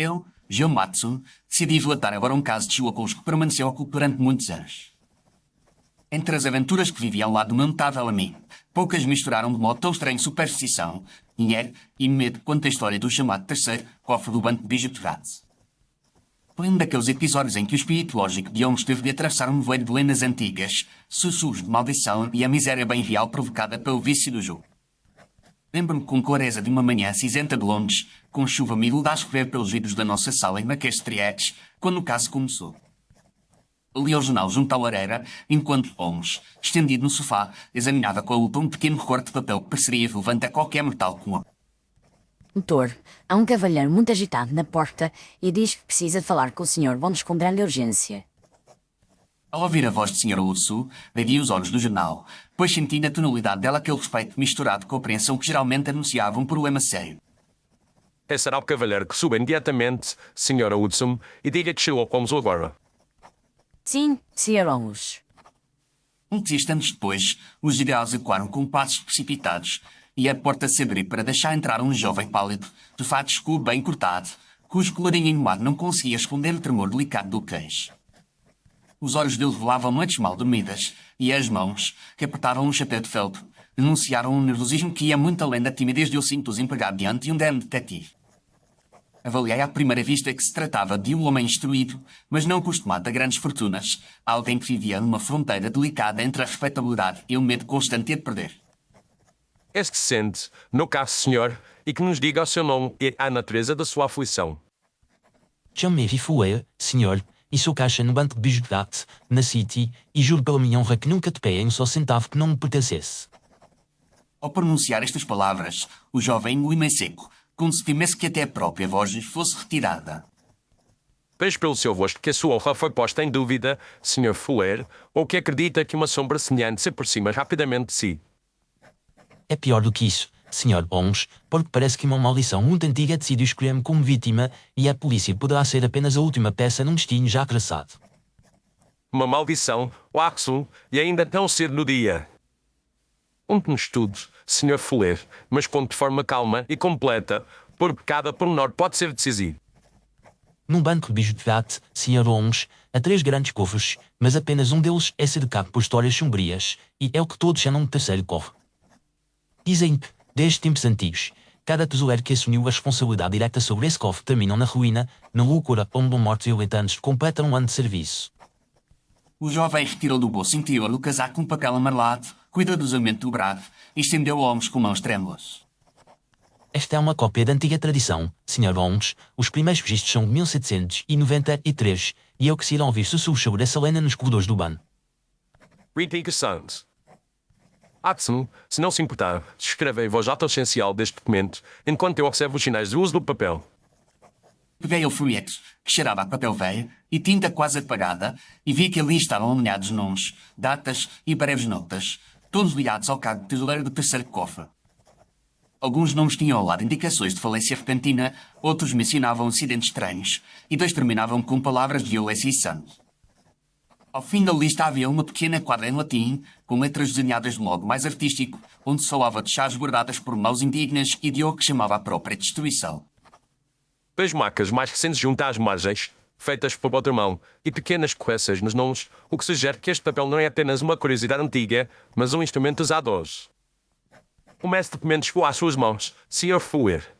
Eu, Geomatsu, decidi relatar agora um caso de Shioko's que permaneceu oculto durante muitos anos. Entre as aventuras que vivi ao lado do meu notável amigo, poucas misturaram de modo tão estranho superstição, dinheiro e medo quanto a história do chamado terceiro cofre do banco de Bijuteraze. Foi um daqueles episódios em que o espírito lógico de Holmes teve de atravessar um nevoeiro de lendas antigas, sussurros de maldição e a miséria bem real provocada pelo vício do jogo. Lembro-me com clareza de uma manhã cinzenta de Londres, com chuva miúda a escorrer pelos vidros da nossa sala em Marquês de Trieres, quando o caso começou. Li ao jornal junto à lareira, enquanto Holmes, estendido no sofá, examinava com a lupa um pequeno recorte de papel que pareceria relevante a qualquer mortal comum. Doutor, há um cavalheiro muito agitado na porta e diz que precisa de falar com o senhor. Vamos encontrar-lhe urgência. Ao ouvir a voz de Sra. Urso, bebi os olhos do jornal, pois senti na tonalidade dela aquele respeito misturado com a apreensão que geralmente anunciava um problema sério. Será o cavalheiro que suba imediatamente, Sra. Hudson, e diga que chegou como agora. Sim, Sr. Holmes. Uns instantes depois, os gideões ecoaram com passos precipitados e a porta se abriu para deixar entrar um jovem pálido, de fato escuro bem cortado, cujo colorinho inumano não conseguia esconder o tremor delicado do queixo. Os olhos dele revelavam noites mal dormidas e as mãos, que apertavam um chapéu de feltro, denunciaram um nervosismo que ia muito além da timidez de eu sinto os empregado diante de um dano detetive. Avaliei à primeira vista que se tratava de um homem instruído, mas não acostumado a grandes fortunas, alguém que vivia numa fronteira delicada entre a respeitabilidade e o medo constante de perder. Que se sente, no caso, senhor, e que nos diga o seu nome e a natureza da sua aflição. Chamo-me Fouet, senhor, e sou caixa no banco de Bijuteraze, na City, e juro pela minha honra que nunca te peguei um só centavo que não me pertencesse. Ao pronunciar estas palavras, o jovem engoliu em seco, como se temesse que até a própria voz lhe fosse retirada. Vejo pelo seu rosto que a sua honra foi posta em dúvida, Sr. Fuller, ou que acredita que uma sombra semelhante se aproxima rapidamente de si. É pior do que isso, Sr. Holmes, porque parece que uma maldição muito antiga decidiu escolher-me como vítima e a polícia poderá ser apenas a última peça num destino já traçado. Uma maldição, Watson, e ainda tão cedo no dia. Conte-nos tudo, Sr. Fuller, mas conte de forma calma e completa, porque cada pormenor pode ser decisivo. Num banco de Bijuteraze, Sr. Holmes, há 3 grandes cofres, mas apenas um deles é cercado por histórias sombrias, e é o que todos chamam de terceiro cofre. Dizem que, desde tempos antigos, cada tesoureiro que assumiu a responsabilidade direta sobre esse cofre terminam na ruína, na loucura onde mortos e violentantes completam um ano de serviço. O jovem retirou do bolso interior do casaco um papel amarelado, cuidadosamente dobrado, e estendeu ao Holmes com mãos trêmulas. Esta é uma cópia da antiga tradição, Sr. Holmes. Os primeiros registros são de 1793, e eu que se irão ouvir sussurros sobre essa lenda nos corredores do ban. Rita Sands. Watson, se não se importar, escreve em voz alta o essencial deste documento, enquanto eu observo os sinais de uso do papel. Peguei o folheto, que cheirava a papel velho, e tinta quase apagada, e vi que ali estavam alinhados nomes, datas e breves notas, todos ligados ao cargo de tesoureiro do terceiro cofre. Alguns nomes tinham ao lado indicações de falência repentina, outros mencionavam acidentes estranhos, e 2 terminavam com palavras de violência e sangue. Ao fim da lista havia uma pequena quadra em latim, com letras desenhadas de modo mais artístico, onde se falava de chaves guardadas por mãos indignas e de o que chamava a própria destruição. 2 marcas mais recentes junto às margens, feitas por outra mão, e pequenas correções nos nomes, o que sugere que este papel não é apenas uma curiosidade antiga, mas um instrumento usado hoje. O mestre documento chegou às suas mãos, Sr. Fuller.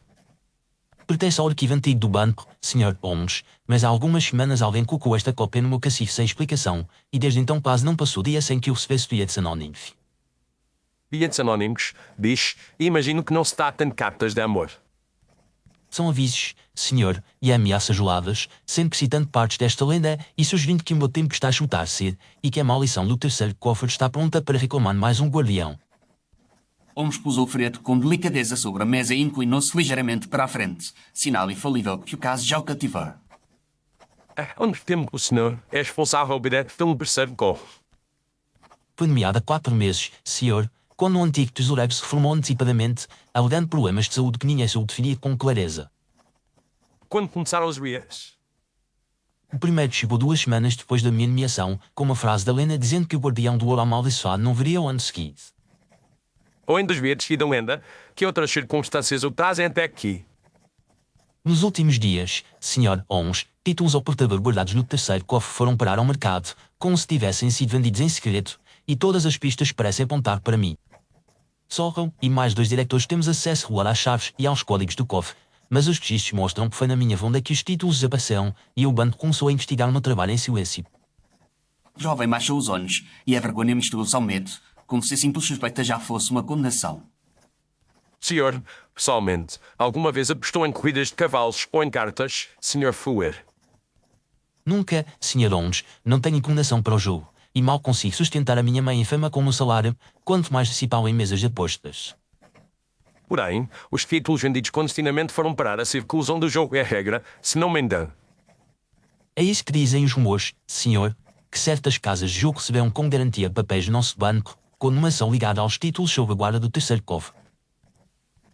Pertence ao arquivo antigo do banco, Sr. Holmes, mas há algumas semanas alguém colocou esta cópia no meu cacifo sem explicação, e desde então quase não passou dia sem que eu recebesse bilhetes anónimos. Bilhetes anónimos, diz, e imagino que não se trata de cartas de amor. São avisos, senhor, e ameaças geladas, sempre citando partes desta lenda e sugerindo que o meu tempo está a chutar-se e que a maldição do terceiro cofre está pronta para reclamar mais um guardião. Holmes pousou o folheto com delicadeza sobre a mesa e inclinou-se ligeiramente para a frente, sinal infalível que o caso já o cativou. Há onde tempo o senhor é responsável pelo terceiro cofre? Foi nomeado há 4 meses, senhor, quando o antigo tesoureiro se reformou antecipadamente, alegando problemas de saúde que ninguém soube definir com clareza. Quando começaram os dias? O primeiro chegou 2 semanas depois da minha nomeação, com uma frase da lenda dizendo que o guardião do ouro amaldiçoado não viria o ano seguinte. Ou em dos bilhetes e da lenda, que outras circunstâncias o trazem até aqui? Nos últimos dias, Sr. Ons, títulos ao portador guardados no terceiro cofre foram parar ao mercado, como se tivessem sido vendidos em segredo, e todas as pistas parecem apontar para mim. Sorrow e mais 2 diretores temos acesso regular às chaves e aos códigos do cofre, mas os registros mostram que foi na minha vonda que os títulos desapareceram e o banco começou a investigar o meu trabalho em silêncio. O jovem baixou os olhos e a vergonha misturou-se ao medo, como se a simples suspeita já fosse uma condenação. Senhor, pessoalmente, alguma vez apostou em corridas de cavalos ou em cartas, Sr. Fuer? Nunca, Sr. Ons, não tenho inclinação para o jogo, e mal consigo sustentar a minha mãe infama com o salário, quanto mais principal em mesas de apostas. Porém, os títulos vendidos clandestinamente foram parar a círculos onde o jogo é a regra, se não me engano. É isso que dizem os rumores, senhor, que certas casas de jogo receberam com garantia papéis do nosso banco, com uma ação ligada aos títulos sob a guarda do terceiro cofre.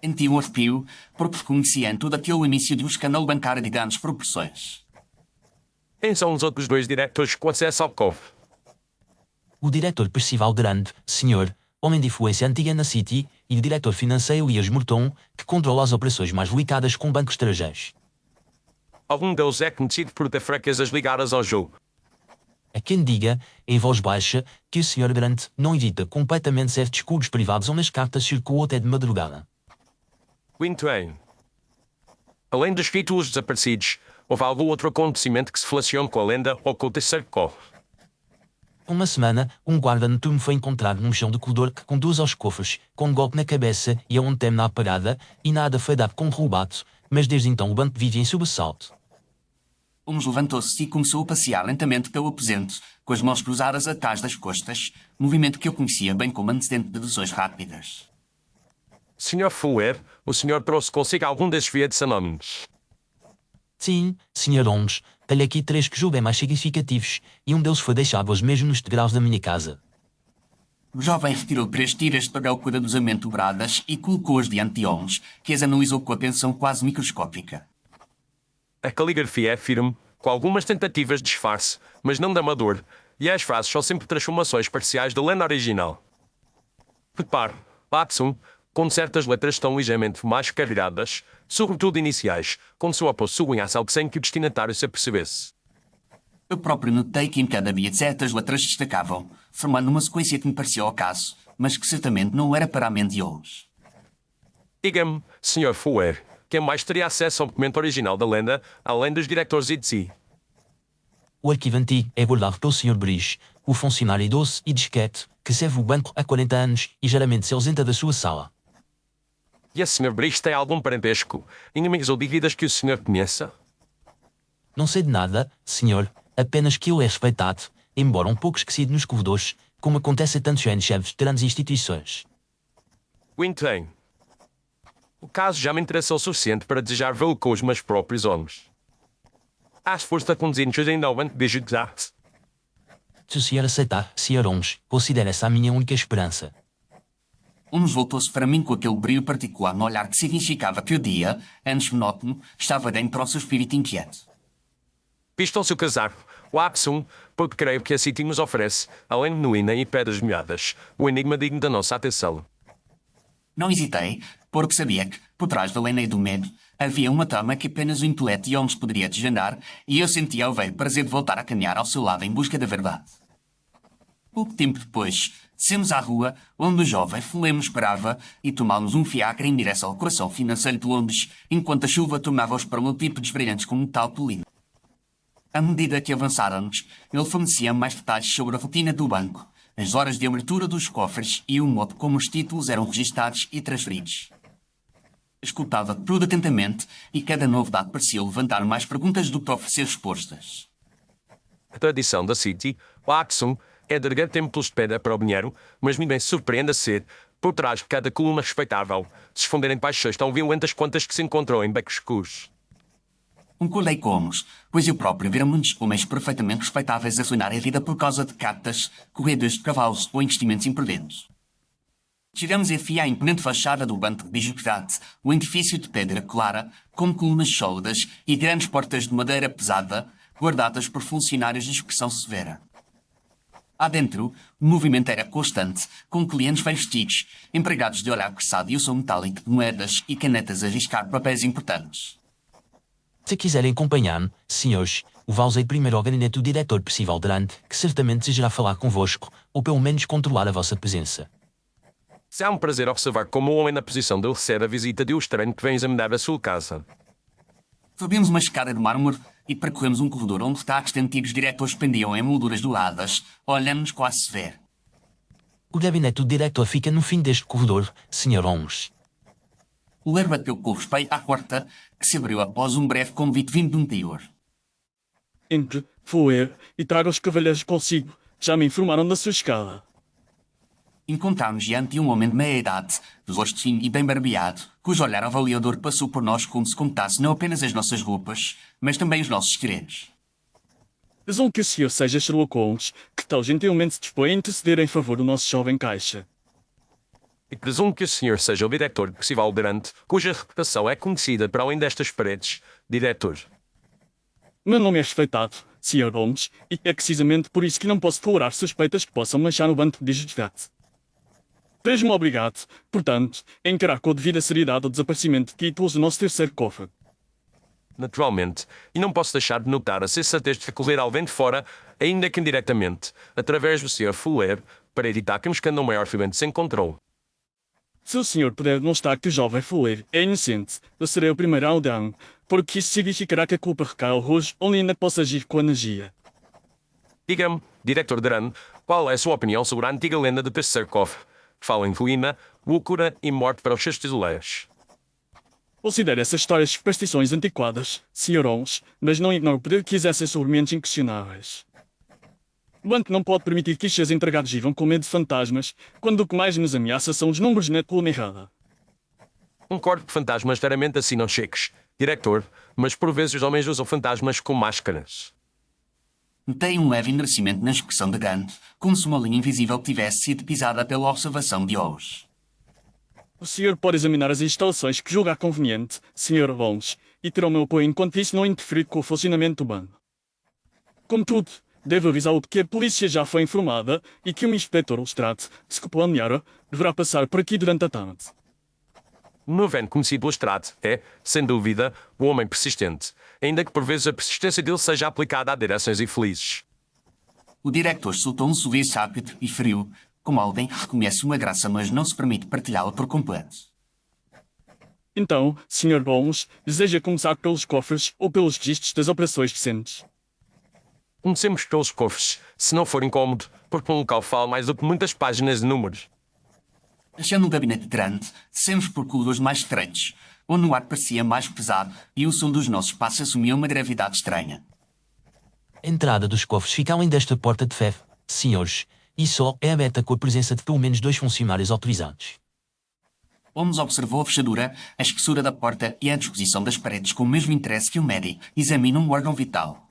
Senti um arrepio porque reconhecia em tudo aquele início de um escândalo bancário de grandes proporções. Quem são os outros 2 diretores com acesso ao cofre? O diretor Percival Grande, senhor, homem de influência antiga na City, e o diretor financeiro Elias Morton, que controla as operações mais delicadas com bancos estrangeiros. Algum deles é conhecido por ter fraquezas ligadas ao jogo. A quem diga, em voz baixa, que o Sr. Grant não evita completamente certos clubes privados onde as cartas circulam até de madrugada. Muito bem. Além dos títulos desaparecidos, houve algum outro acontecimento que se relacione com a lenda ou com o terceiro cofre? Uma semana, um guarda noturno foi encontrado num chão de corredor que conduz aos cofres, com um golpe na cabeça e aonde termina a parada, e nada foi dado como roubado, mas desde então o banco vive em sobressalto. Holmes levantou-se e começou a passear lentamente pelo aposento, com as mãos cruzadas atrás das costas, movimento que eu conhecia bem como antecedente de deduções rápidas. Sr. Fuer, o senhor trouxe consigo algum desses bilhetes anónimos? Sim, Sr. Holmes, tenho aqui 3 que julguei mais significativos, e um deles foi deixado hoje mesmo nos degraus da minha casa. O jovem retirou 3 tiras de papel cuidadosamente dobradas e colocou-as diante de Holmes, que as analisou com atenção quase microscópica. A caligrafia é firme, com algumas tentativas de disfarce, mas não de amador, e as frases são sempre transformações parciais da lenda original. Repare, Watson, quando certas letras estão ligeiramente mais carregadas, sobretudo iniciais, quando se o oposto sublinhasse algo sem que o destinatário se apercebesse. Eu próprio notei que em cada bilhete certas letras destacavam, formando uma sequência que me parecia ao caso, mas que certamente não era para a mente de Holmes. Diga-me, Sr. Fuer, quem mais teria acesso ao documento original da lenda, além dos diretores e de si? O arquivo antigo é guardado pelo Sr. Bridge, o funcionário idoso e discreto, que serve o banco há 40 anos e geralmente se ausenta da sua sala. E a Sr. Brice tem algum parentesco, inimigos ou dívidas que o senhor conheça? Não sei de nada, senhor, apenas que ele é respeitado, embora um pouco esquecido nos corredores, como acontece a tantos chefes de grandes instituições. Muito bem. O caso já me interessou o suficiente para desejar vê-lo com os meus próprios olhos. Há esforço a conduzir-nos ainda ao banco de ajudar-se. Se o senhor aceitar, Sr. Holmes, considere essa a minha única esperança. Holmes voltou-se para mim com aquele brilho particular no olhar que significava que o dia, antes monótono, estava dentro ao seu espírito inquieto. Visto o seu casaco, Watson, porque creio que a City nos oferece, além de menuína e pedras molhadas, o enigma digno da nossa atenção. Não hesitei, porque sabia que, por trás da lenda e do medo, havia uma trama que apenas o intelecto de Holmes poderia desvendar, e eu sentia o velho prazer de voltar a caminhar ao seu lado em busca da verdade. Pouco tempo depois, descemos à rua, onde o jovem fulemo esperava, e tomámos um fiacre em direção ao coração financeiro de Londres, enquanto a chuva tornava os paralelepípedos brilhantes como metal polido. À medida que avançáramos, ele fornecia mais detalhes sobre a rotina do banco, as horas de abertura dos cofres e o modo como os títulos eram registados e transferidos. Escutava tudo atentamente e cada novidade parecia levantar mais perguntas do que oferecer respostas. A tradição da City, Watson, é de erguer templos de pedra para o dinheiro, mas me bem surpreende a ser, por trás de cada coluna respeitável, se esconderem paixões tão violentas quanto as que se encontrou em becos escuros. Concordei com Holmes, pois eu próprio vira muitos homens perfeitamente respeitáveis a sonhar a vida por causa de cartas, corridas de cavalos ou investimentos imprudentes. Chegamos enfim à imponente fachada do Banco de Bijouterie, um edifício de pedra clara, com colunas sólidas e grandes portas de madeira pesada, guardadas por funcionários de expressão severa. Adentro, o movimento era constante, com clientes bem vestidos, empregados de olhar apressado e o som metálico de moedas e canetas a riscar papéis importantes. Se quiserem acompanhar-me, senhores, vá-os primeiro ao gabinete do diretor Percival Durante, que certamente desejará falar convosco, ou pelo menos controlar a vossa presença. Será um prazer observar como o homem na posição de receber a visita de um estranho que vem examinar a sua casa. Subimos uma escada de mármore e percorremos um corredor onde destaques de antigos diretores pendiam em molduras douradas, olhando-nos quase severo. O gabinete do diretor fica no fim deste corredor, Sr. Holmes. O ler bateu com o respeito à porta, que se abriu após um breve convite vindo de um teor. Entre, Fuller e traga os cavalheiros consigo. Já me informaram da sua escala. Encontramos diante de um homem de meia-idade, de rosto fino e bem barbeado, cujo olhar avaliador passou por nós como se contasse não apenas as nossas roupas, mas também os nossos segredos. Presumo que o senhor seja Sherlock Holmes, que tão gentilmente se dispõe a interceder em favor do nosso jovem caixa. E presumo que o senhor seja o diretor de Percival Durante, cuja reputação é conhecida para além destas paredes. Diretor. Meu nome é respeitado, Sr. Holmes, e é precisamente por isso que não posso tolerar suspeitas que possam manchar o banco de justiça. Vejo-me obrigado, portanto, a encarar com a devida seriedade o desaparecimento de títulos do nosso terceiro cofre. Naturalmente, e não posso deixar de notar a sensatez de recorrer ao vento fora, ainda que indiretamente, através do Sr. Fuller, para evitar que um escândalo maior finalmente se encontrou. Se o senhor puder demonstrar que o jovem Fuller é inocente, eu serei o primeiro a aldão, porque isso significará que a culpa recai ao rojo onde ainda posso agir com energia. Diga-me, Diretor Duran, qual é a sua opinião sobre a antiga lenda de Pesserkov? Fala em ruína, loucura e morte para os seus tesoleiros. Considero essas histórias superstições antiquadas, Sr. Holmes, mas não ignoro o poder que exercem sobre mentes inquestionáveis. O banco não pode permitir que os seus entregados vivam com medo de fantasmas, quando o que mais nos ameaça são os números na coluna errada. Concordo que fantasmas raramente assinam cheques, Diretor, mas por vezes os homens usam fantasmas com máscaras. Notei um leve endurecimento na expressão de Gant, como se uma linha invisível tivesse sido pisada pela observação de hoje. O senhor pode examinar as instalações que julgar conveniente, Sr. Holmes, e terá o meu apoio enquanto isso não interferir com o funcionamento do banco. Contudo, devo avisá-lo de que a polícia já foi informada e que o inspetor Lestrade, se planear, deverá passar por aqui durante a tarde. O meu velho conhecido Lestrade é, sem dúvida, o homem persistente, ainda que por vezes a persistência dele seja aplicada a direções infelizes. O diretor soltou um sorriso rápido e frio, como alguém que reconhece uma graça mas não se permite partilhá-la por completo. Então, Sr. Holmes, deseja começar pelos cofres ou pelos registros das operações recentes? Comecemos pelos cofres, se não for incómodo, porque um local fala mais do que muitas páginas de números. Achando um gabinete grande, descemos por corredores mais estreitos, onde o ar parecia mais pesado e o som dos nossos passos assumia uma gravidade estranha. A entrada dos cofres fica além desta porta de ferro, senhores, e só é aberta com a presença de pelo menos 2 funcionários autorizados. Holmes observou a fechadura, a espessura da porta e a disposição das paredes com o mesmo interesse que o médico examina um órgão vital.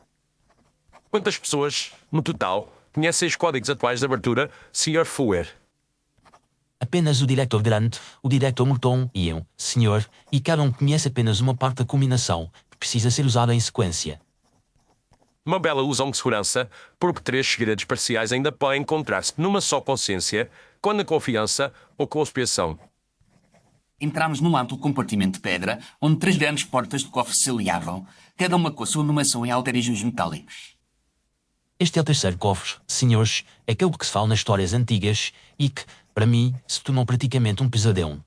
Quantas pessoas, no total, conhecem os códigos atuais de abertura, Sr. Fuller? Apenas o diretor Grant, o diretor Morton e eu, senhor, e cada um conhece apenas uma parte da combinação, que precisa ser usada em sequência. Uma bela ilusão de segurança, porque 3 segredos parciais ainda podem encontrar-se numa só consciência, quando a confiança ou conspiração. Entramos num amplo compartimento de pedra, onde 3 grandes portas de cofre se aliavam, cada uma com a sua numeração em algarismos metálicos. Este é o terceiro cofre, senhores, aquele que se fala nas histórias antigas e que, para mim, se tornou praticamente um pesadelo.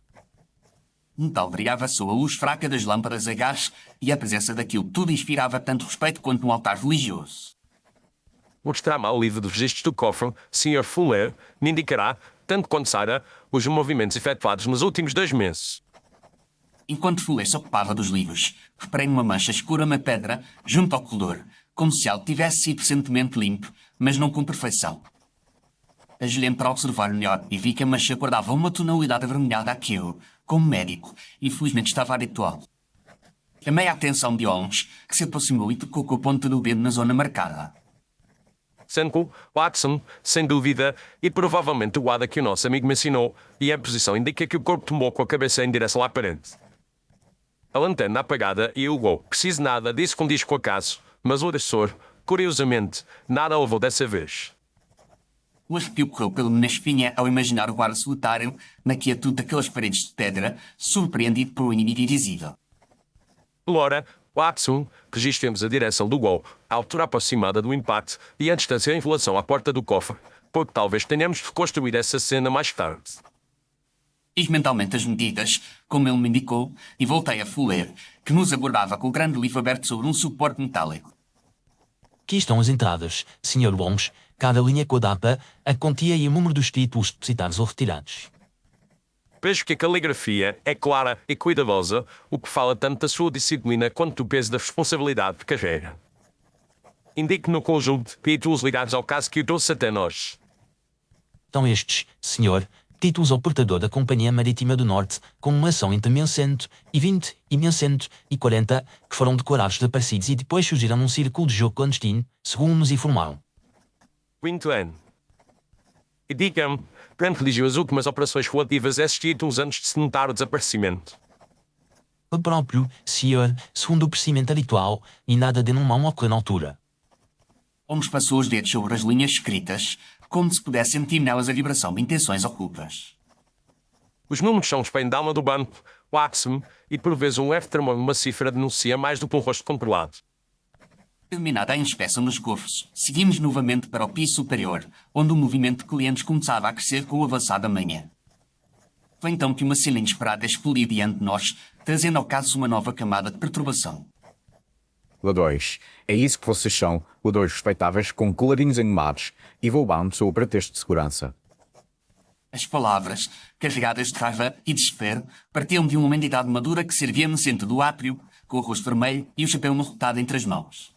Um tal brilhava-se a luz fraca das lâmpadas a gás e a presença daquilo tudo inspirava tanto respeito quanto um altar religioso. Mostrar-me ao livro dos registros do cofre, Sr. Fuller, me indicará, tanto quanto Sara, os movimentos efetuados nos últimos 2 meses. Enquanto Fuller se ocupava dos livros, reparei numa mancha escura na pedra, junto ao corredor, como se algo tivesse sido recentemente limpo, mas não com perfeição. Ajoelhei-me para observar melhor e vi que a mancha guardava uma tonalidade avermelhada a que eu, como médico, infelizmente estava habituado. Chamei a atenção de Holmes, que se aproximou e tocou com a ponta do dedo na zona marcada. Sendo Watson, sem dúvida, e provavelmente o Ada que o nosso amigo me ensinou, e a posição indica que o corpo tomou com a cabeça em direção à parede. A lanterna apagada e o gol, preciso nada, disse com disco acaso, mas o agressor, curiosamente, nada levou dessa vez. O arrepio correu pela minha espinha ao imaginar o guarda solitário na quietude daquelas paredes de pedra, surpreendido por um inimigo invisível. Lora, Watson, registremos a direção do gol, a altura aproximada do impacto e a distância em relação à porta do cofre, porque talvez tenhamos de reconstruir essa cena mais tarde. Fiz mentalmente as medidas, como ele me indicou, e voltei a Fuller, que nos aguardava com o grande livro aberto sobre um suporte metálico. Aqui estão as entradas, Sr. Holmes. Cada linha com a data, a quantia e o número dos títulos depositados ou retirados. Vejo que a caligrafia é clara e cuidadosa, o que fala tanto da sua disciplina quanto do peso da responsabilidade de carreira. Indique no conjunto de títulos ligados ao caso que o trouxe até nós. Estão estes, senhor, títulos ao portador da Companhia Marítima do Norte, com uma ação entre 1120 e 1140, que foram declarados desaparecidos e depois surgiram num círculo de jogo clandestino, segundo nos informaram. Muito bem. E diga-me, quando religiu as últimas operações relativas a esses títulos antes de se notar o desaparecimento? O próprio, senhor, segundo o procedimento habitual, e nada de não ocorrer na altura. Holmes passou os dedos sobre as linhas escritas, como se pudesse sentir nelas a vibração de intenções ocultas. Os números são espelho da alma do banco, Watson, e por vezes um leve tremor numa cifra denuncia mais do que um rosto controlado. Terminada a inspeção dos cofres, seguimos novamente para o piso superior, onde o movimento de clientes começava a crescer com o avançar da manhã. Foi então que uma cena inesperada explodiu diante de nós, trazendo ao caso uma nova camada de perturbação. Ladrões. É isso que vocês são, ladrões respeitáveis com colarinhos engommados e roubando sob o pretexto de segurança. As palavras, carregadas de raiva e desespero, partiam de uma entidade madura que servia no centro do átrio, com o rosto vermelho e o chapéu amarrotado entre as mãos.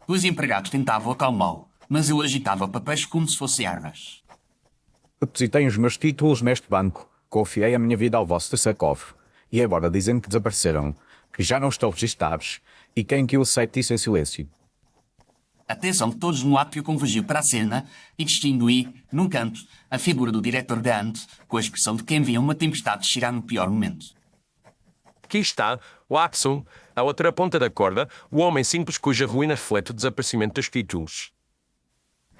Os empregados tentavam acalmá-lo, mas eu agitava papéis como se fossem armas. Depositei os meus títulos neste banco, confiei a minha vida ao vosso terceiro cofre, e agora dizem que desapareceram, que já não estão registados, e quem que eu aceite isso em silêncio. A atenção de todos no átrio convergiu para a cena e distingui, num canto, a figura do diretor da ANT, com a expressão de quem via uma tempestade chegar no pior momento. Aqui está, Watson, à outra ponta da corda, o homem simples cuja ruína reflete o desaparecimento dos títulos.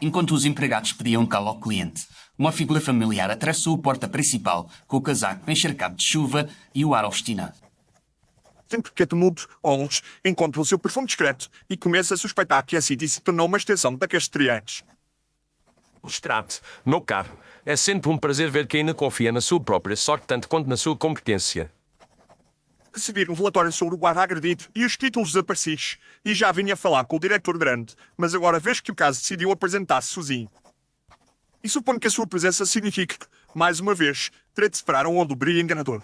Enquanto os empregados pediam calo ao cliente, uma figura familiar atravessou a porta principal com o casaco encharcado de chuva e o ar obstinado. Sempre que é tumulto, Holmes encontra o seu perfume discreto e começa a suspeitar que a City se tornou uma extensão daqueles triângulos. O extrato, no carro, é sempre um prazer ver que ainda confia na sua própria sorte tanto quanto na sua competência. Recebi um relatório sobre o guarda agredido e os títulos desaparecidos, e já vinha a falar com o diretor grande, mas agora vejo que o caso decidiu apresentar-se sozinho. E suponho que a sua presença signifique que, mais uma vez, terei de separar um alubrio enganador.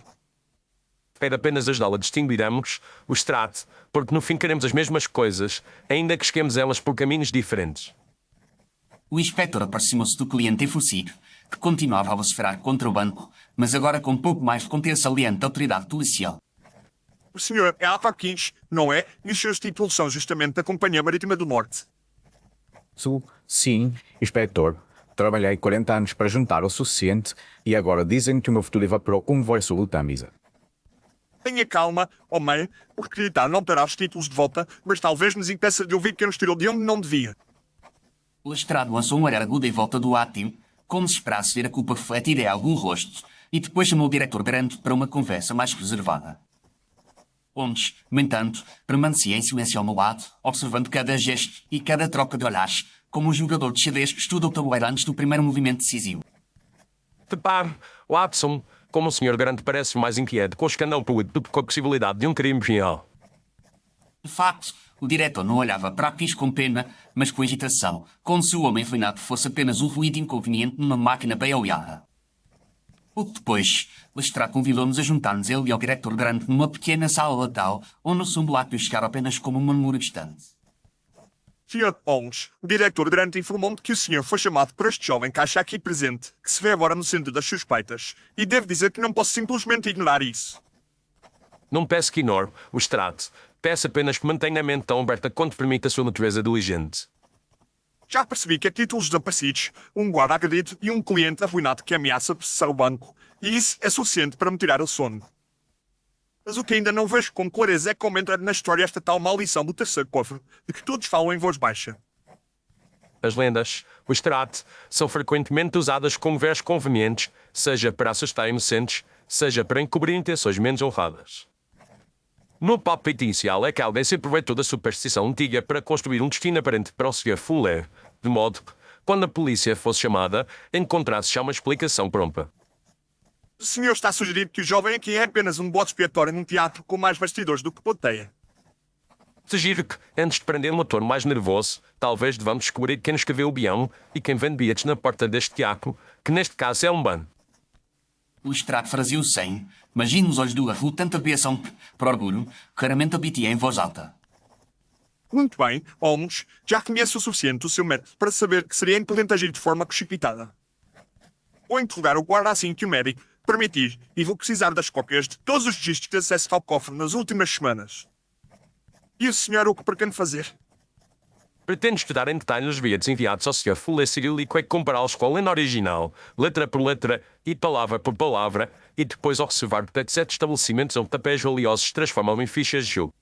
Quero apenas ajudá-lo a distinguir ambos o extrato, porque no fim queremos as mesmas coisas, ainda que esquemos elas por caminhos diferentes. O inspetor aproximou-se do cliente enfurecido, que continuava a vociferar contra o banco, mas agora com um pouco mais de contenção aliante da autoridade policial. O senhor é Alpha Kings, não é? E os seus títulos são justamente da Companhia Marítima do Norte. Sim, inspetor. Trabalhei 40 anos para juntar o suficiente e agora dizem que o meu futuro evaporou como voz sobre o Tamisa. Tenha calma, homem, por acreditar não terá os títulos de volta, mas talvez nos impeça de ouvir que nos tirou de onde não devia. O lestrado lançou um olhar agudo em volta do átrio, como se esperasse ver a culpa refletida em algum rosto, e depois chamou o diretor grande para uma conversa mais reservada. Holmes, no entanto, permanecia em silêncio ao meu lado, observando cada gesto e cada troca de olhares, como um jogador de xadrez que estuda o tabuleiro antes do primeiro movimento decisivo. Repare, Watson, como o senhor garante parece mais inquieto com o escândalo público do que com a possibilidade de um crime real. De facto, o diretor não olhava para a pis com pena, mas com agitação, como se o homem envenenado fosse apenas um ruído inconveniente numa máquina bem oleada. Pouco depois, Lestrade convidou-nos a juntar-nos ele e ao diretor grande numa pequena sala lateral, onde o simulacro chegara apenas como um murmúrio distante. Sr. Holmes, o diretor grande informou-me que o senhor foi chamado por este jovem que acha aqui presente, que se vê agora no centro das suspeitas, e devo dizer que não posso simplesmente ignorar isso. Não peço que ignore o extrato. Peço apenas que mantenha a mente tão aberta quanto permite a sua natureza diligente. Já percebi que há títulos desaparecidos, um guarda agredido e um cliente arruinado que ameaça processar o banco, e isso é suficiente para me tirar o sono. Mas o que ainda não vejo com clareza é como entra na história esta tal maldição do terceiro cofre, de que todos falam em voz baixa. As lendas, o extrato, são frequentemente usadas como verbos convenientes, seja para assustar inocentes, seja para encobrir intenções menos honradas. No palpite inicial é que alguém se aproveitou da superstição antiga para construir um destino aparente para o Sr. Fuller, de modo que, quando a polícia fosse chamada, encontrasse já uma explicação pronta. O senhor está a sugerir que o jovem aqui é apenas um bode expiatório num teatro com mais bastidores do que plateia. Sugiro que, antes de prender um ator mais nervoso, talvez devamos descobrir quem escreveu o guião e quem vende bilhetes na porta deste teatro, que neste caso é um ban. O extrato fraseou sem, mas nos olhos do avô tanta aviação, por orgulho, que raramente obitia em voz alta. Muito bem, Holmes, já conheço o suficiente o seu método para saber que seria imprudente agir de forma precipitada. Vou interrogar o guarda assim que o médico permitir e vou precisar das cópias de todos os registros de acesso ao cofre nas últimas semanas. E o senhor o que pretende fazer? Pretendo estudar em detalhe os bilhetes enviados ao Sr. Fuller cirílico e compará-los com a lenda original, letra por letra e palavra por palavra, e depois observar de 7 estabelecimentos onde papéis valiosos se transformam em fichas de jogo.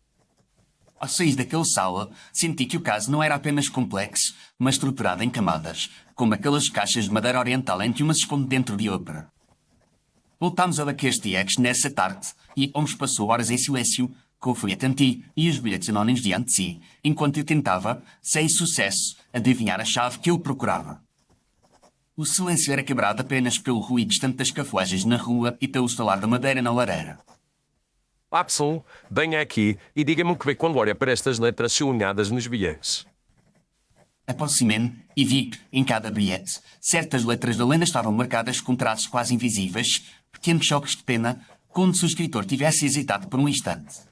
Ao sair daquela sala, senti que o caso não era apenas complexo, mas estruturado em camadas, como aquelas caixas de madeira oriental em que uma se esconde dentro de outra. Voltámos a Laquestes nessa tarde e Holmes passou horas em silêncio, com o folheto antigo e os bilhetes anónimos diante de si, enquanto eu tentava, sem sucesso, adivinhar a chave que eu procurava. O silêncio era quebrado apenas pelo ruído distante das carruagens na rua e pelo estalar da madeira na lareira. Watson, venha aqui e diga-me o que vê quando olha para estas letras sublinhadas nos bilhetes. Aproximei-me e vi que, em cada bilhete, certas letras da lenda estavam marcadas com traços quase invisíveis, pequenos choques de pena, como se o escritor tivesse hesitado por um instante.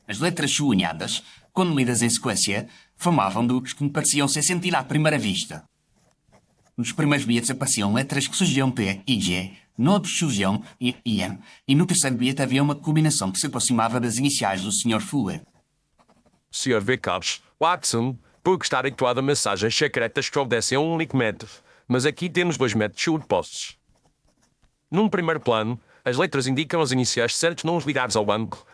As letras sublinhadas, quando lidas em sequência, formavam duplos que me pareciam ser sentidos à primeira vista. Nos primeiros bilhetes apareciam letras que surgiam P e G, noutros surgiam I e M, e no terceiro bilhete havia uma combinação que se aproximava das iniciais do Sr. Fuller. Sr. V. Cobbs, Watson, porque está habituado a mensagens secretas que obedecem a um único método, mas aqui temos 2 métodos sobrepostos. Num primeiro plano, as letras indicam as iniciais de certos nomes ligados ao banco.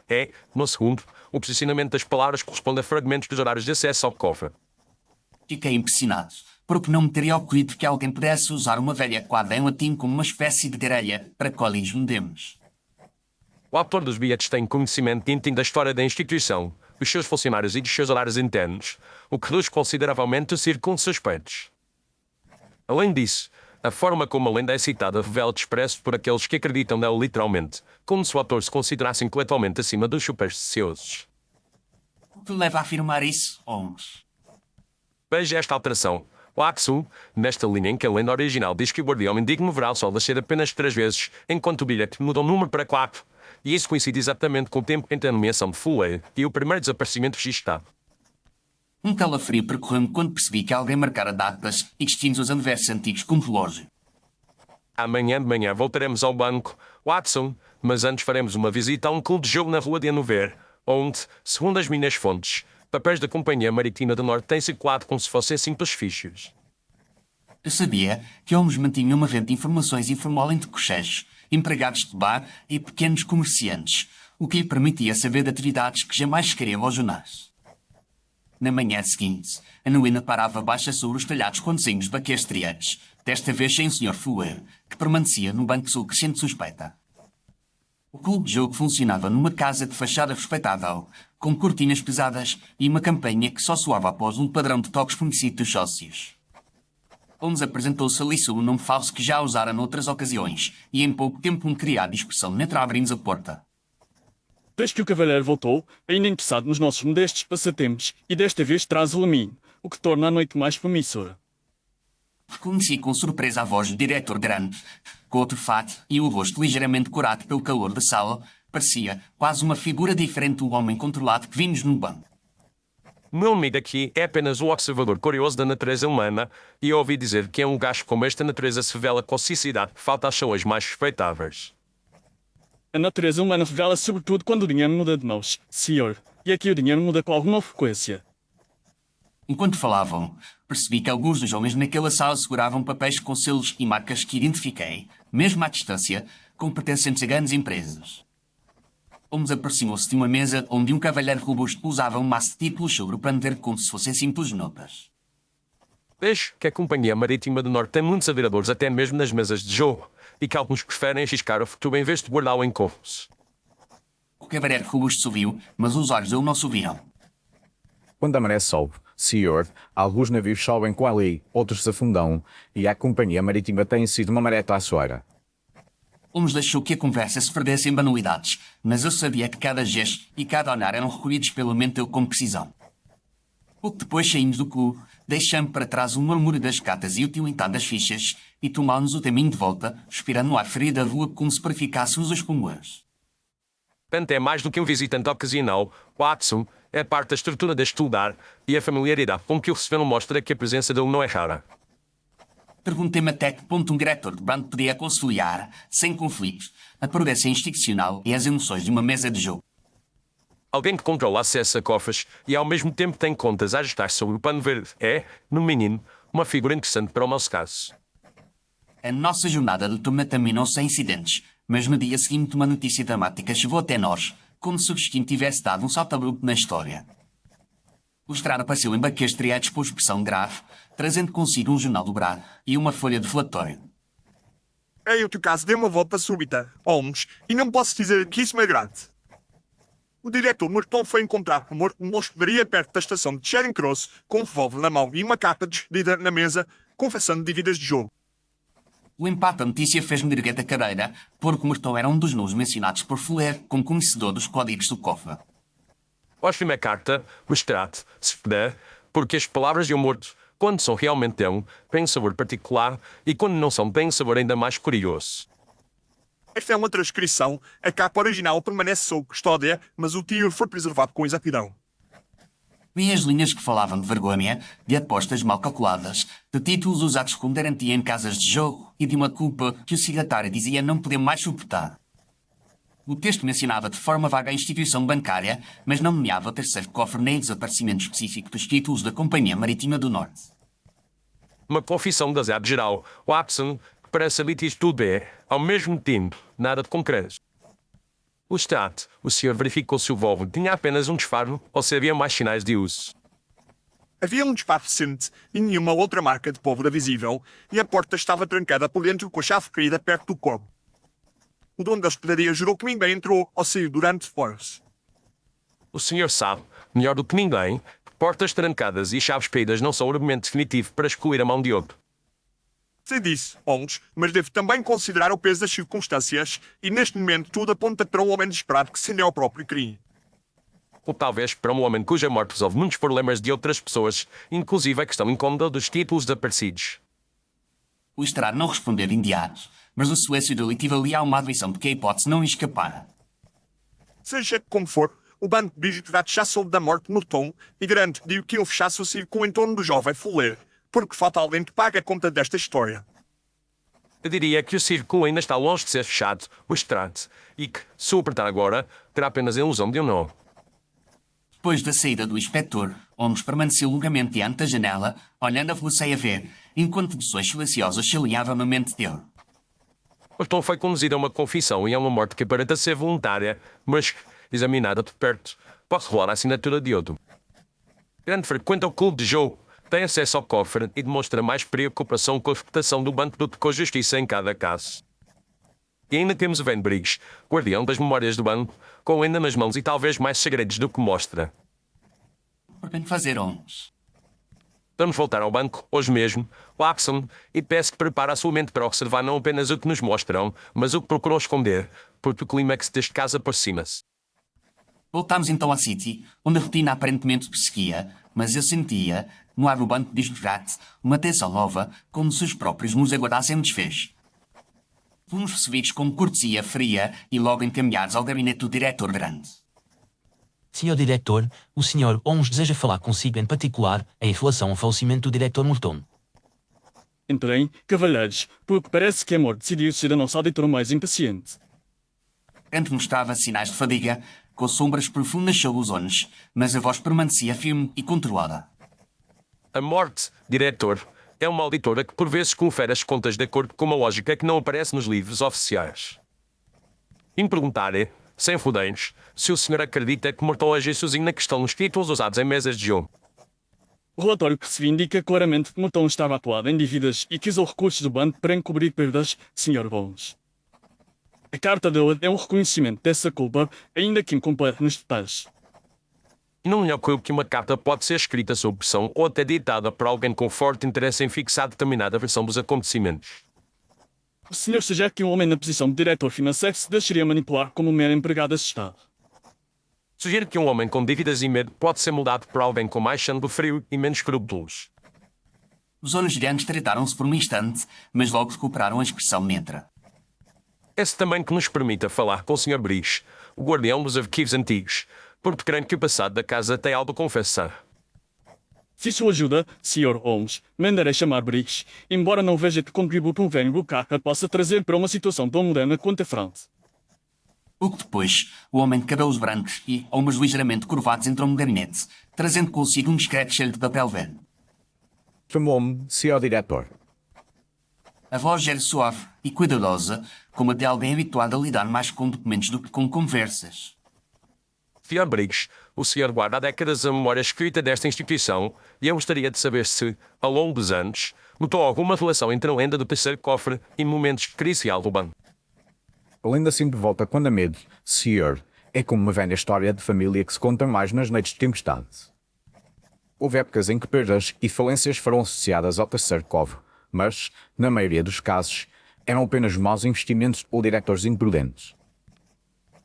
No segundo, o posicionamento das palavras corresponde a fragmentos dos horários de acesso ao cofre. Fiquei impressionado, porque não me teria ocorrido que alguém pudesse usar uma velha quadra em latim como uma espécie de grelha para colis vendemos. O autor dos bilhetes tem conhecimento íntimo da história da instituição, dos seus funcionários e dos seus horários internos, o que reduz consideravelmente os círculos suspeitos. Além disso, a forma como a lenda é citada revela desprezo por aqueles que acreditam nela literalmente, como se o autor se considerasse intelectualmente acima dos supersticiosos. O que leva a afirmar isso, Holmes? Veja esta alteração. Watson, nesta linha em que a lenda original diz que o guardião indigno verá o sol nascer apenas 3 vezes, enquanto o bilhete muda o número para 4. E isso coincide exatamente com o tempo entre a nomeação de Fuller e o primeiro desaparecimento registado. Um calafrio percorreu-me quando percebi que alguém marcara datas e distintos os aniversários antigos com relógio. Amanhã de manhã voltaremos ao banco, Watson, mas antes faremos uma visita a um clube de jogo na rua de Hanover, onde, segundo as minhas fontes, papéis da Companhia Marítima do Norte têm circulado como se fossem simples fichas. Eu sabia que Holmes mantinha uma venda de informações informal entre cocheiros, empregados de bar e pequenos comerciantes, o que lhe permitia saber de atividades que jamais escrevia aos jornais. Na manhã seguinte, a Noina parava baixa sobre os telhados com desenhos baquestrianos, desta vez sem o Sr. Fuller, que permanecia no banco sul crescente suspeita. O clube de jogo funcionava numa casa de fachada respeitável, com cortinas pesadas e uma campanha que só soava após um padrão de toques conhecido dos sócios. Holmes apresentou-se ali sob o nome falso que já usara noutras ocasiões, e em pouco tempo me queria a discussão mentre abrimos a porta. Desde que o cavalheiro voltou, ainda interessado nos nossos modestos passatempos, e desta vez traz-o a mim, o que torna a noite mais promissora. Reconheci com surpresa a voz do diretor grande, com outro fato e o rosto ligeiramente corado pelo calor da sala, parecia quase uma figura diferente do homem controlado que vimos no banco. O meu amigo aqui é apenas um observador curioso da natureza humana, e eu ouvi dizer que é um gajo como esta natureza se revela com sincericidade falta às pessoas mais respeitáveis. A natureza humana revela-se sobretudo quando o dinheiro muda de mãos, senhor, e aqui o dinheiro muda com alguma frequência. Enquanto falavam, percebi que alguns dos homens naquela sala seguravam papéis com selos e marcas que identifiquei, mesmo à distância, como pertencentes a grandes empresas. Holmes aproximou-se de uma mesa onde um cavalheiro robusto usava um maço de títulos sobre o pano verde como se fossem simples notas. Vejo que a Companhia Marítima do Norte tem muitos admiradores até mesmo nas mesas de jogo, e que alguns preferem arriscar o futuro em vez de guardá-lo em cofres. O cabaré robusto subiu, mas os olhos dele não subiram. Quando a maré sobe, senhor, alguns navios sobem com ali, outros se afundam, e a companhia marítima tem sido uma maré traiçoeira. Holmes deixou que a conversa se perdesse em banalidades, mas eu sabia que cada gesto e cada olhar eram recolhidos pela mente dele com precisão. Pouco depois saímos do clube, deixando para trás o murmúrio das catas e o tilintar das fichas, e tomámos o caminho de volta, respirando no ar frio da rua como se verificássemos os pomboeiros. Pente é mais do que um visitante ocasional. Watson é parte da estrutura deste lugar e a familiaridade com que o recebeu mostra que a presença dele não é rara. Perguntei-me até que ponto um diretor de bando podia conciliar, sem conflitos, a prudência institucional e as emoções de uma mesa de jogo. Alguém que controla acesso a cofres e ao mesmo tempo tem contas a ajustar sobre o pano verde é, no mínimo, uma figura interessante para o nosso caso. A nossa jornada de turma terminou sem incidentes, mas no dia seguinte uma notícia dramática chegou até nós, como se o destino tivesse dado um salto abrupto na história. O Estrada apareceu em baquês triados por expressão grave, trazendo consigo um jornal dobrado e uma folha de relatório. Em outro caso, dei uma volta súbita, Holmes, e não posso dizer que isso me agrade. O diretor Morton foi encontrado morto numa hospedaria perto da estação de Charing Cross, com um revólver na mão e uma carta despedida na mesa, confessando dívidas de jogo. O empate da notícia fez-me erguer da cadeira, porque Morton era um dos nomes mencionados por Fuller como conhecedor dos códigos do cofre. Mostre-me a carta, mostrate, se puder, porque as palavras de um morto, quando são realmente dele, têm um sabor particular e quando não são, têm um sabor ainda mais curioso. Esta é uma transcrição, a capa original permanece sob custódia, mas o tiro foi preservado com exatidão. Vi as linhas que falavam de vergonha, de apostas mal calculadas, de títulos usados como garantia em casas de jogo e de uma culpa que o signatário dizia não poder mais suportar. O texto mencionava de forma vaga a instituição bancária, mas não nomeava o terceiro cofre nem o desaparecimento específico dos títulos da Companhia Marítima do Norte. Uma confissão de azar geral. Watson, que parece ali diz tudo bem, ao mesmo tempo, nada de concreto. O Estado, o senhor verificou se o Volvo tinha apenas um disparo ou se havia mais sinais de uso. Havia um disparo recente e nenhuma outra marca de pólvora visível, e a porta estava trancada por dentro com a chave caída perto do corpo. O dono da hospedaria jurou que ninguém entrou ou saiu durante horas. O senhor sabe, melhor do que ninguém, que portas trancadas e chaves caídas não são o argumento definitivo para excluir a mão de outro. Sei disso, Holmes, mas devo também considerar o peso das circunstâncias, e neste momento tudo aponta para um homem desesperado que seria o próprio crime. Ou talvez para um homem cuja morte resolve muitos problemas de outras pessoas, inclusive a questão incômoda dos títulos desaparecidos. O Estrada não respondeu de imediato, mas o silêncio dele equivalia a uma admissão de que a hipótese não escapara. Seja como for, o banco de bijuteirados já soube da morte de Morton e garanto-lhe que ele fechasse o círculo em torno do jovem Fuller, porque falta alguém que pague a conta desta história. Eu diria que o círculo ainda está longe de ser fechado, o estrade, e que, se o apertar agora, terá apenas a ilusão de um nó. Depois da saída do inspetor, Holmes permaneceu longamente diante da janela, olhando a velocidade a ver, enquanto emoções silenciosas se alinhavam na mente dele. Morton foi conduzido a uma confissão e é uma morte que aparenta ser voluntária, mas, examinada de perto, pode rolar a assinatura de outro. Grande frequenta o clube de jogo, tem acesso ao cofre e demonstra mais preocupação com a reputação do banco do que com a justiça em cada caso. E ainda temos o Van Briggs, guardião das memórias do banco, com ainda nas mãos e talvez mais segredos do que mostra. Por bem fazer, Holmes. Vamos voltar ao banco, hoje mesmo, Watson, e peço que prepare a sua mente para observar não apenas o que nos mostram, mas o que procurou esconder, porque o clímax deste caso aproxima-se. Voltámos então à City, onde a rotina aparentemente prosseguia, mas eu sentia, no ar do banco de Estrade, uma tensão nova, como se os próprios nos aguardassem um desfecho. Fomos recebidos com cortesia fria e logo encaminhados ao gabinete do diretor grande. Senhor diretor, o senhor Holmes deseja falar consigo em particular em relação ao falecimento do diretor Morton. Entrem, cavalheiros, porque parece que a morte decidiu ser a nossa auditora mais impaciente. Grande mostrava sinais de fadiga, com sombras profundas sob os olhos, mas a voz permanecia firme e controlada. A morte, diretor, é uma auditora que por vezes confere as contas de acordo com uma lógica que não aparece nos livros oficiais. Em perguntar-lhe, sem rodeios, se o senhor acredita que Morton agiu sozinho na questão dos títulos usados em mesas de jogo. O relatório que recebi indica claramente que Morton estava atuado em dívidas e que usou recursos do banco para encobrir perdas, Sr. Holmes. A carta dele é um reconhecimento dessa culpa, ainda que incompleto nos detalhes. E não lhe ocorre que uma carta pode ser escrita sob pressão ou até ditada por alguém com forte interesse em fixar determinada versão dos acontecimentos. O senhor sugere que um homem na posição de diretor financeiro se deixaria manipular como um mero empregado de Estado. Sugiro que um homem com dívidas e medo pode ser moldado por alguém com mais sangue frio e menos escrúpulos. Os olhos grandes trataram-se por um instante, mas logo recuperaram a expressão neutra. Esse também que nos permita falar com o Sr. Brice, o guardião dos arquivos antigos, porque creio que o passado da casa tem algo a confessar. Se isso ajuda, Sr. Holmes, mandarei chamar Brice, embora não veja que contribui para um velho bucaca possa trazer para uma situação tão moderna quanto a França. Pouco depois, o homem de cabelos brancos e ombros ligeiramente curvados entrou no gabinete, trazendo consigo um discreto cheiro de papel velho. Chamou-me Sr. Diretor. A voz era suave e cuidadosa, como a de alguém habituado a lidar mais com documentos do que com conversas. Sr. Briggs, o senhor guarda há décadas a memória escrita desta instituição e eu gostaria de saber se, ao longo dos anos, notou alguma relação entre a lenda do terceiro cofre e momentos de crise do banco. A lenda assim de volta quando a medo, Sr. É como uma velha história de família que se conta mais nas noites de tempestade. Houve épocas em que perdas e falências foram associadas ao terceiro cofre, mas, na maioria dos casos, eram apenas maus investimentos ou diretores imprudentes.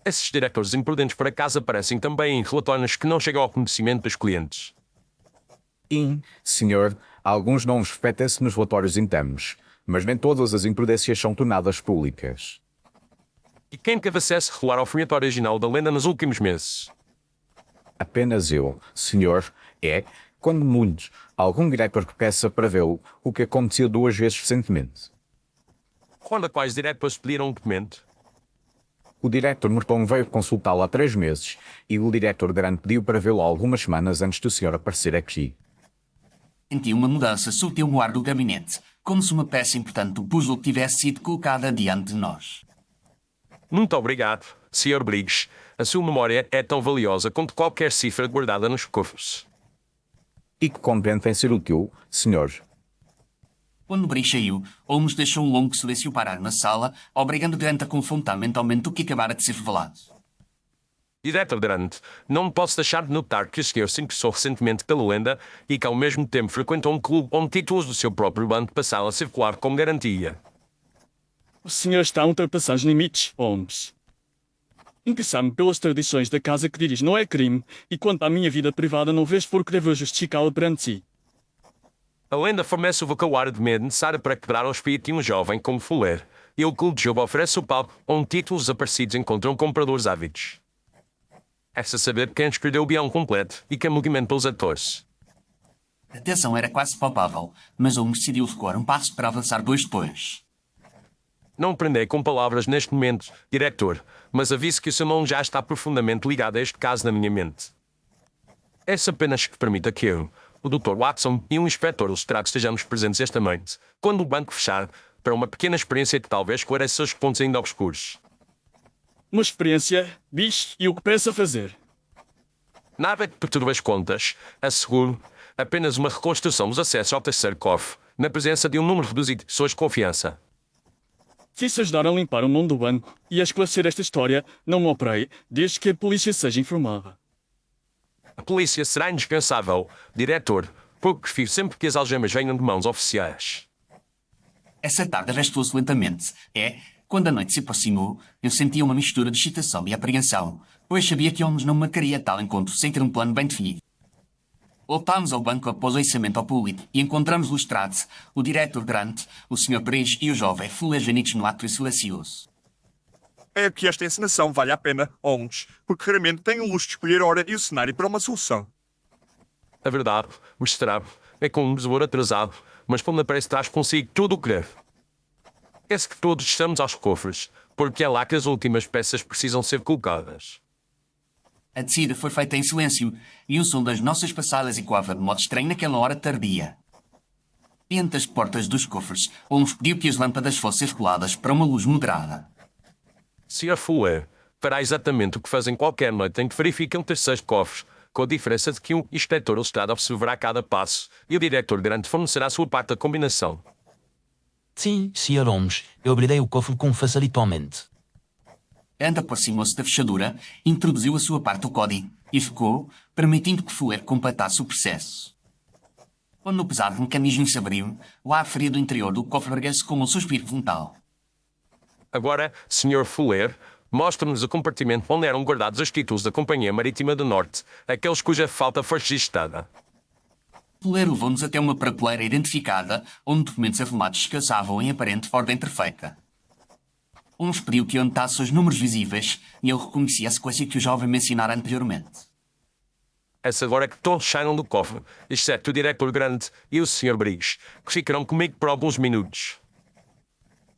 Esses diretores imprudentes por acaso aparecem também em relatórios que não chegam ao conhecimento dos clientes. E, Sr., alguns nomes repetem-se nos relatórios internos, mas nem todas as imprudências são tornadas públicas. E quem teve acesso regular ao folheto original da lenda nos últimos meses? Apenas eu, Sr., quando muitos, algum diretor que peça para vê-lo, o que aconteceu 2 vezes recentemente. Quando a quais diretores pediram um documento? O diretor Morpão veio consultá-lo há 3 meses e o diretor grande pediu para vê-lo algumas semanas antes do senhor aparecer aqui. Senti uma mudança sutil no ar do gabinete, como se uma peça importante do puzzle tivesse sido colocada diante de nós. Muito obrigado, Sr. Briggs. A sua memória é tão valiosa quanto qualquer cifra guardada nos cofres. E que compreende em ser útil, senhor. Quando o Brice saiu, Holmes deixou um longo silêncio parar na sala, obrigando Grant a confrontar mentalmente o que acabara de ser revelado. Diretor Grant, não posso deixar de notar que o senhor se interessou recentemente pela lenda e que ao mesmo tempo frequentou um clube onde títulos do seu próprio banco passaram a circular como garantia. O senhor está a ultrapassar os limites, Holmes. Interessar-me pelas tradições da casa que dirige não é crime, e quanto à minha vida privada não vejo por que devo justificá-la perante si. A lenda fornece o vocabulário de medo necessário para quebrar o espírito de um jovem como Fuller, e o clube de jogo oferece o palco onde títulos desaparecidos encontram compradores ávidos. É-se saber quem escreveu o guião completo e quem movimenta os atores. A tensão era quase palpável, mas Holmes decidiu recuar um passo para avançar 2 depois. Não prendei com palavras neste momento, diretor, mas aviso que o seu nome já está profundamente ligado a este caso na minha mente. É-se apenas que permita que eu, o Dr. Watson e um inspetor ilustrado estejamos presentes esta noite, quando o banco fechar, para uma pequena experiência que talvez esclareça os pontos ainda obscuros. Uma experiência, bicho, e o que pensa fazer? Nada que perturbe as contas, asseguro, apenas uma reconstrução dos acessos ao terceiro cofre, na presença de um número reduzido de pessoas de confiança. Se isso ajudar a limpar o mundo do banco e a esclarecer esta história, não me operei, desde que a polícia seja informada. A polícia será indispensável, diretor, porque prefiro sempre que as algemas venham de mãos oficiais. Essa tarde arrastou-se lentamente. Quando a noite se aproximou, eu sentia uma mistura de excitação e apreensão, pois sabia que Holmes não marcaria tal encontro sem ter um plano bem definido. Voltámos ao banco após o içamento ao público e encontramos o Lestrade, o diretor Grant, o Sr. Brice e o jovem Fuller reunidos no átrio silencioso. É que esta encenação vale a pena, Holmes, porque raramente tenho o luxo de escolher a hora e o cenário para uma solução. A verdade, o estrago, é como um besouro atrasado, mas quando aparece traz consigo tudo o que deve. É-se que todos estamos aos cofres, porque é lá que as últimas peças precisam ser colocadas. A descida foi feita em silêncio e o som das nossas passadas ecoava de modo estranho naquela hora tardia. Diante das portas dos cofres, Holmes pediu que as lâmpadas fossem reguladas para uma luz moderada. Sr. Fuller fará exatamente o que fazem qualquer noite em que verificam terceiros cofres, com a diferença de que um inspetor ilustrado observará cada passo e o diretor grande fornecerá a sua parte da combinação. Sim, Sr. Holmes, eu abrirei o cofre com facilitamente. Anda aproximou-se da fechadura, introduziu a sua parte do código e ficou, permitindo que Fuller completasse o processo. Quando o pesado mecanismo se abriu, o ar frio do interior do cofre ergueu-se como um suspiro frontal. Agora, Sr. Fuller, mostre-nos o compartimento onde eram guardados os títulos da Companhia Marítima do Norte, aqueles cuja falta foi registada. Fuller levou-nos até uma prateleira identificada, onde documentos arrumados descansavam em aparente ordem perfeita. Pediu que anotasse os números visíveis e eu reconhecia a sequência que o jovem mencionara anteriormente. Essa agora é que todos saíram do cofre, exceto o diretor grande e o Sr. Briggs, que ficarão comigo por alguns minutos.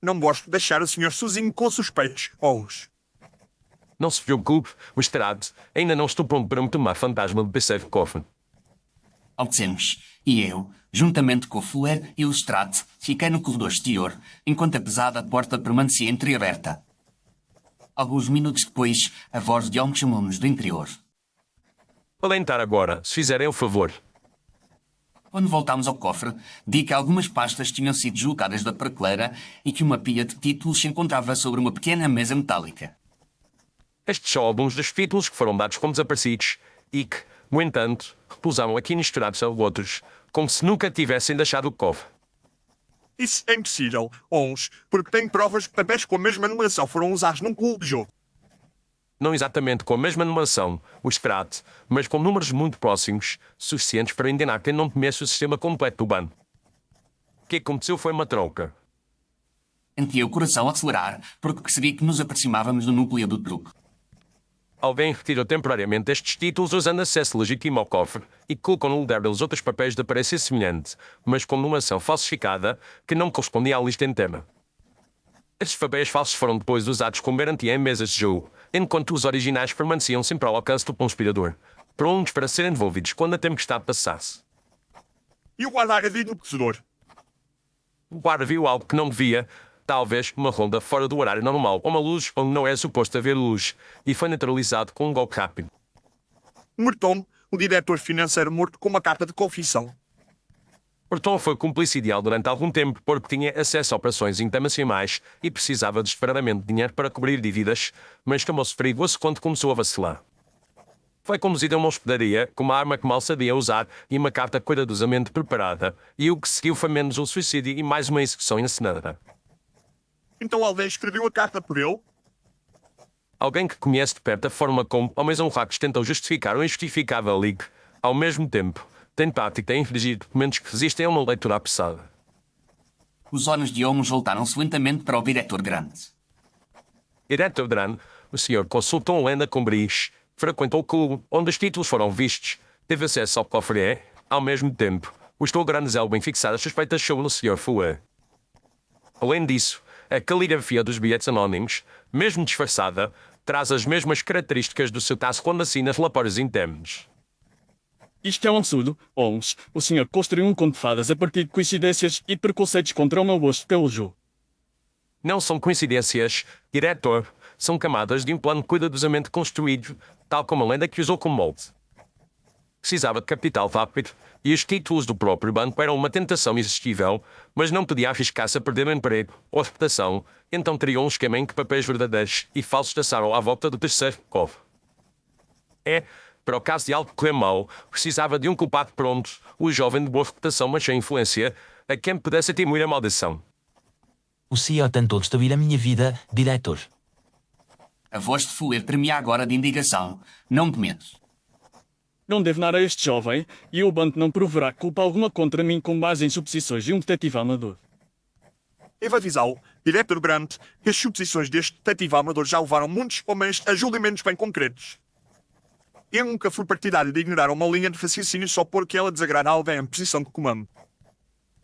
Não gosto de deixar o senhor sozinho com suspeitos, Holmes. Não se preocupe, o estrado, ainda não estou pronto para me tomar fantasma de PC de cofre. Obedecemos, e eu, juntamente com o Fuller e o Lestrade, fiquei no corredor exterior, enquanto a pesada porta permanecia entreaberta. Alguns minutos depois, a voz de Holmes chamou-nos do interior. Podem entrar agora, se fizerem o favor. Quando voltámos ao cofre, vi que algumas pastas tinham sido deslocadas da prateleira e que uma pilha de títulos se encontrava sobre uma pequena mesa metálica. Estes são alguns dos títulos que foram dados como desaparecidos e que, no entanto, repousavam aqui misturados a outros, como se nunca tivessem deixado o cofre. Isso é impossível, Holmes, porque tem provas que papéis com a mesma numeração foram usados num clube de jogo. Não exatamente com a mesma numeração, o extrato, mas com números muito próximos, suficientes para indicar que não conhece o sistema completo do banco. O que aconteceu foi uma troca. Senti o coração acelerar, porque percebi que nos aproximávamos do núcleo do truque. Alguém retirou temporariamente estes títulos usando acesso legítimo ao cofre e colocou no lugar deles outros papéis de aparência semelhante, mas com numeração falsificada que não correspondia à lista interna. Estes papéis falsos foram depois usados como garantia em mesas de jogo, enquanto os originais permaneciam sempre ao alcance do conspirador, prontos para serem devolvidos quando a tempestade passasse. E o guarda-redes do protetor? O guarda viu algo que não devia, talvez uma ronda fora do horário normal ou uma luz onde não é suposto haver luz, e foi neutralizado com um golpe rápido. Merton, o diretor financeiro morto com uma carta de confissão. Merton foi cúmplice ideal durante algum tempo porque tinha acesso a operações internacionais e precisava desesperadamente de dinheiro para cobrir dívidas, mas tomou-se perigoso quando começou a vacilar. Foi conduzido a uma hospedaria com uma arma que mal sabia usar e uma carta cuidadosamente preparada, e o que seguiu foi menos um suicídio e mais uma execução encenada. Então alguém escreveu a carta por ele? Alguém que conhece de perto a forma como homens honrados tentam justificar o injustificável e que, ao mesmo tempo, tem prática em infligir documentos que resistem a uma leitura apressada. Os olhos de Holmes voltaram-se lentamente para o diretor grande. Diretor Dran, o senhor consultou uma lenda com Briggs, frequentou o clube onde os títulos foram vistos, teve acesso ao cofre e, ao mesmo tempo, os grandes bem fixadas suspeitas sobre o Sr. Fuller. Além disso, a caligrafia dos bilhetes anónimos, mesmo disfarçada, traz as mesmas características do seu traço quando assina relatórios internos. Isto é um absurdo, Holmes. O senhor construiu um conto de fadas a partir de coincidências e preconceitos contra o meu gosto pelo jogo. Não são coincidências, diretor, são camadas de um plano cuidadosamente construído, tal como a lenda que usou como molde. Precisava de capital rápido, e os títulos do próprio banco eram uma tentação irresistível, mas não podia arriscar-se a perder o emprego ou a reputação, então teria um esquema em que papéis verdadeiros e falsos traçaram à volta do terceiro cofre. Para o caso de algo correr mal, precisava de um culpado pronto, o jovem de boa reputação mas sem influência, a quem pudesse atribuir a maldição. O senhor tentou destruir a minha vida, diretor. A voz de Fuller tremia agora de indignação. Não de medo. Não devo nada a este jovem, e o banco não proverá culpa alguma contra mim com base em suposições de um detetive amador. Devo avisá-lo, diretor Grant, que as suposições deste detetive amador já levaram muitos homens a julgamentos bem concretos. Eu nunca fui partidário de ignorar uma linha de raciocínio só porque ela desagrada alguém em posição de comando.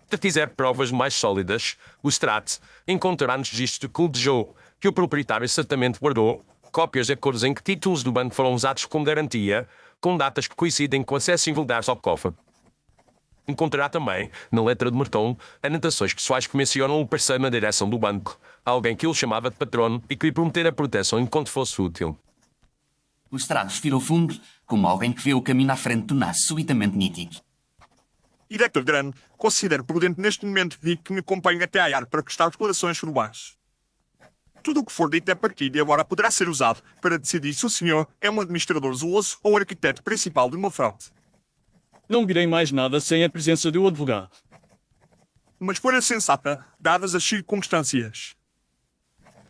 Se fizer provas mais sólidas, o Strat encontrará nos registros do clube de jogo que o proprietário certamente guardou cópias de acordos em que títulos do banco foram usados como garantia, com datas que coincidem com acesso invulgar ao cofre. Encontrará também, na letra de Merton, anotações pessoais que mencionam o parceiro na direção do banco, alguém que ele chamava de patrono e que lhe prometera proteção enquanto fosse útil. O Estrado respirou fundo, como alguém que vê o caminho à frente tornar-se subitamente nítido. Diretor Grant, considero prudente neste momento de que me acompanhe até à área para prestar declarações formais. Tudo o que for dito a partir de agora poderá ser usado para decidir se o senhor é um administrador zeloso ou arquiteto principal de uma fraude. Não direi mais nada sem a presença do advogado. Uma escolha sensata, dadas as circunstâncias.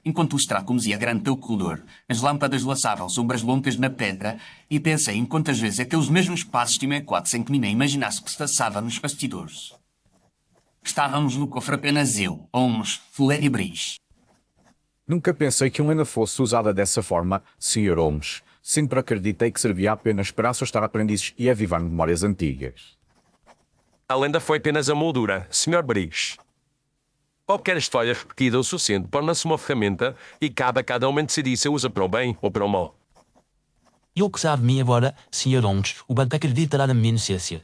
Enquanto os trácomos ia grande pelo corredor, as lâmpadas laçavam sombras longas na pedra e pensei em quantas vezes aqueles mesmos passos tinham ecoado sem que nem imaginasse que se passava nos bastidores. Estávamos no cofre apenas eu, Holmes, Fuller e Brice. Nunca pensei que uma lenda fosse usada dessa forma, Sr. Holmes. Sempre acreditei que servia apenas para assustar aprendizes e avivar memórias antigas. A lenda foi apenas a moldura, Sr. Brice. Qualquer história repetida o suficiente torna-se uma ferramenta e cabe a cada homem decidir se a usa para o bem ou para o mal. E o que sabe de mim agora, Sr. Holmes, o banco acreditará na minha inocência.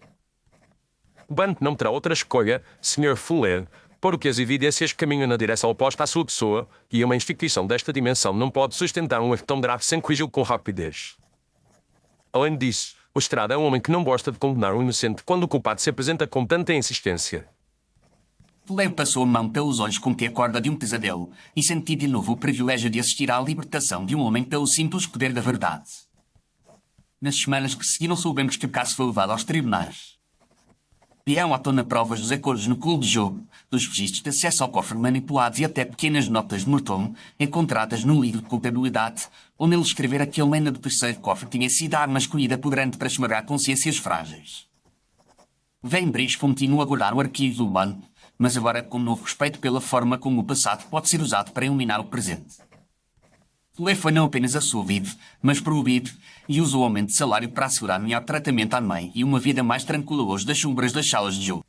O banco não terá outra escolha, Sr. Fuller, porque as evidências caminham na direção oposta à sua pessoa e uma instituição desta dimensão não pode sustentar um erro tão grave sem corrigi-lo com rapidez. Além disso, o estrado é um homem que não gosta de condenar um inocente quando o culpado se apresenta com tanta insistência. Fuller passou a mão pelos olhos com que acorda de um pesadelo e senti de novo o privilégio de assistir à libertação de um homem pelo simples poder da verdade. Nas semanas que seguiram soubemos que o caso foi levado aos tribunais. Vieram à tona provas dos acordos no clube de jogo, dos registros de acesso ao cofre manipulados e até pequenas notas de mortomo encontradas no livro de contabilidade, onde ele escrevera que a lenda do terceiro cofre tinha sido a arma escolhida por grande para esmagar consciências frágeis. Vem Brice continua a guardar o arquivo do banco, mas agora com novo respeito pela forma como o passado pode ser usado para iluminar o presente. Fuller foi não apenas absolvido, mas proibido e usou o aumento de salário para assegurar melhor tratamento à mãe e uma vida mais tranquila hoje das sombras das salas de jogo.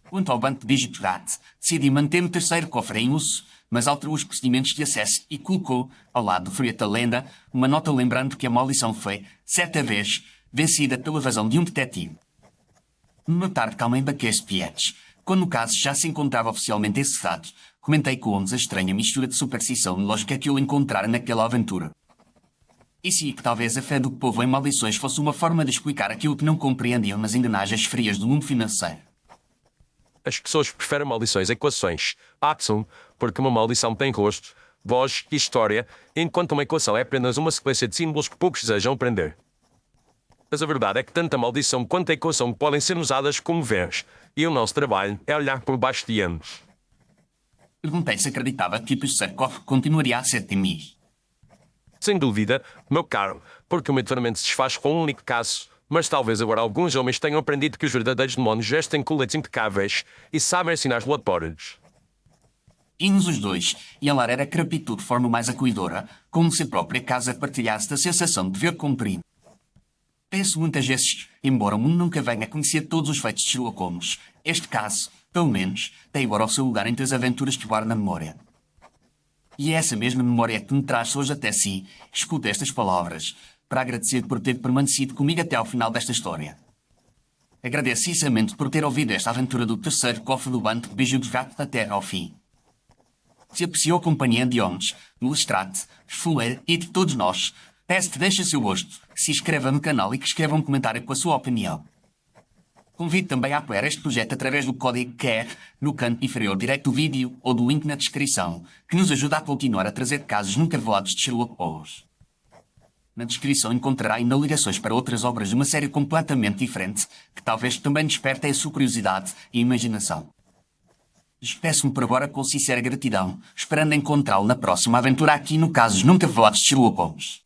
Quanto ao banco de Digitorat, decidi manter o terceiro cofre em uso, mas alterou os procedimentos de acesso e colocou, ao lado do folheto da lenda, uma nota lembrando que a maldição foi, certa vez, vencida pela evasão de um detetive. Numa tarde calma em Baquês de Pietes, quando o caso já se encontrava oficialmente encerrado, comentei com Holmes a estranha mistura de superstição e lógica que ele encontrara naquela aventura. E sim que talvez a fé do povo em maldições fosse uma forma de explicar aquilo que não compreendiam nas engrenagens frias do mundo financeiro. As pessoas preferem maldições a equações, Watson, porque uma maldição tem rosto, voz e história, enquanto uma equação é apenas uma sequência de símbolos que poucos desejam aprender. Mas a verdade é que tanto a maldição quanto a equação podem ser usadas como vês, e o nosso trabalho é olhar por baixo de anos. Perguntei se acreditava que o terceiro cofre continuaria a ser temido. Sem dúvida, meu caro, porque o medicamento se desfaz com um único caso, mas talvez agora alguns homens tenham aprendido que os verdadeiros demónios gestem coletes impecáveis e sabem ensinar os Bloodporridge. Vimos os dois, e a lar era crepitou de forma mais acolhedora, como se a própria casa partilhasse da sensação de dever cumprido. Penso muitas vezes, embora o mundo nunca venha a conhecer todos os feitos de Sherlock Holmes, este caso, pelo menos, tem agora o seu lugar entre as aventuras que guardo na memória. E é essa mesma memória que me traz hoje até si, escuta estas palavras, para agradecer por ter permanecido comigo até ao final desta história. Agradeço imensamente por ter ouvido esta aventura do terceiro cofre do banco de Beijo do Gato da Terra ao fim. Se apreciou a companhia de Holmes, do Lestrade, Fuller e de todos nós, peço que deixe o seu gosto, que se inscreva no canal e que escreva um comentário com a sua opinião. Convido também a apoiar este projeto através do código QUER no canto inferior direito do vídeo ou do link na descrição, que nos ajuda a continuar a trazer casos nunca revelados de Sherlock Holmes. Na descrição encontrará ainda ligações para outras obras de uma série completamente diferente, que talvez também despertem a sua curiosidade e imaginação. Despeço-me por agora com sincera gratidão, esperando encontrá-lo na próxima aventura aqui no Casos Nunca Revelados de Sherlock Holmes.